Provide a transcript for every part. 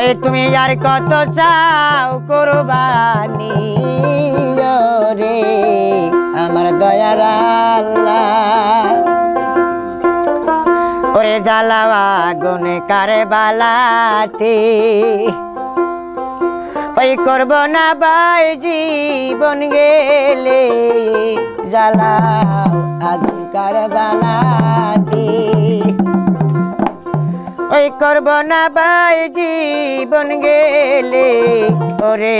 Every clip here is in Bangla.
এই তুমি আর কত চাও কুরবানি রে আমার দয়ার আল্লাহ। ওরে জ্বালাওয়া আগুন কারে বালাতে ওই করব না ভাই জীবন গেলে জ্বালাও আগুন কারে বালাতে ওই করব না ভাই জীবন গেলে ওরে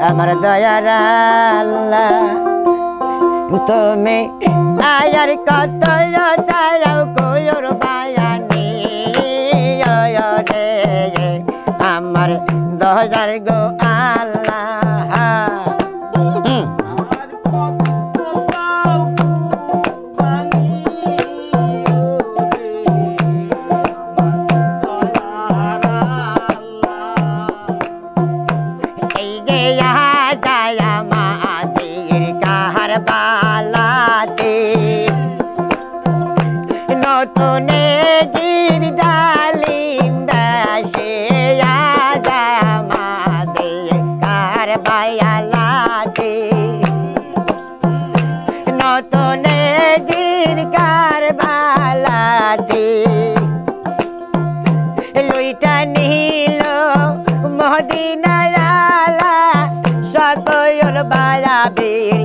আমার দয়ার আল্লাহ। তুমি আয়ার কত চাও কোয়র বায়ানি রে আমার দয়ার গো আল্লাহ। এই যে যায় আমাদের কাহার বালাতে নতুন জির ডালিম দাসে যায় আমাদের কাহার বালাতে নতুন জির কার বালাতে লইটা নিল মদিনায় সকল বালাবীর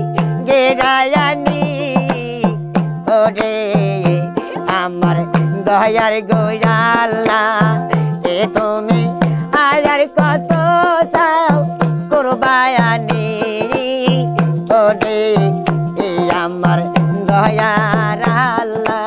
গেরায়ানি ওরে আমার দয়ার গো আল্লাহ। এ তুমি আয়ার কত চাও কুরবানি ওরে আমার দয়ার আল্লাহ।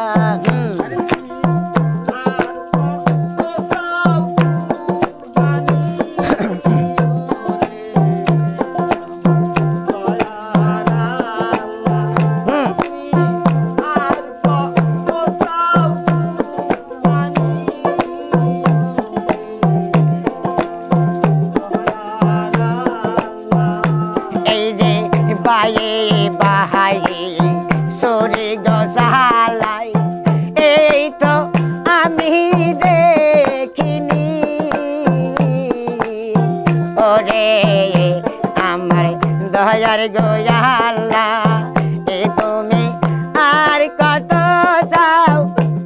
বায়ে বাহায়ে সরে গসালাই এই তো আমি দেখিনি ওরে আমার দয়ার গো আল্লাহ। এ তুমি আর কত চাও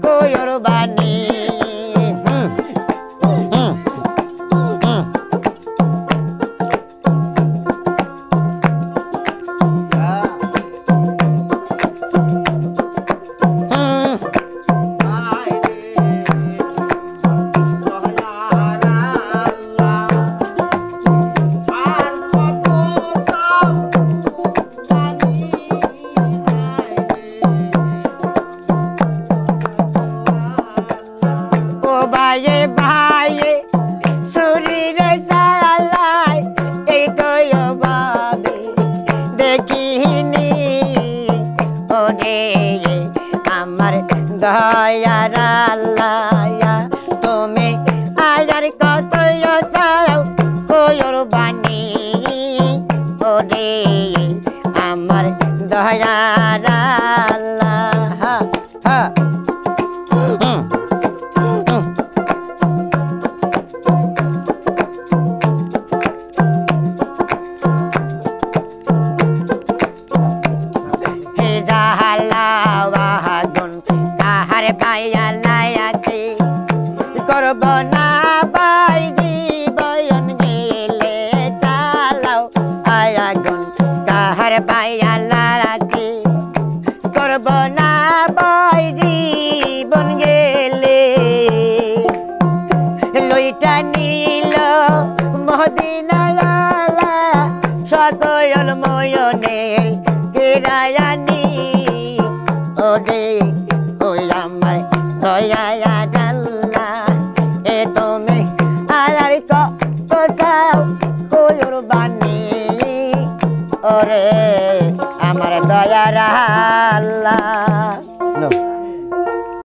কোয়র বাণী বায়ে বায়ে শরীর সালাই এই তো বাবি দেখিনি ওরে আমার দয়ার আল্লাহ। তুমি আয়ার কত চাও কোয়র বাণী ওরে আমার দয়ার আল্লাহ। করব না ভাই জীবন গেলে চালাও আগুন কাহার বায়ালাতে করব না ভাই জীবন গেলে লইটা নিল মদিনায় সকল ময়নের গেরায়ানি ওরে ওই আমার দয়ার আল্লাহ। এ তুমি আয়ার কত চাও কোয়র বাণী ওরে আমার দয়ার আল্লাহ।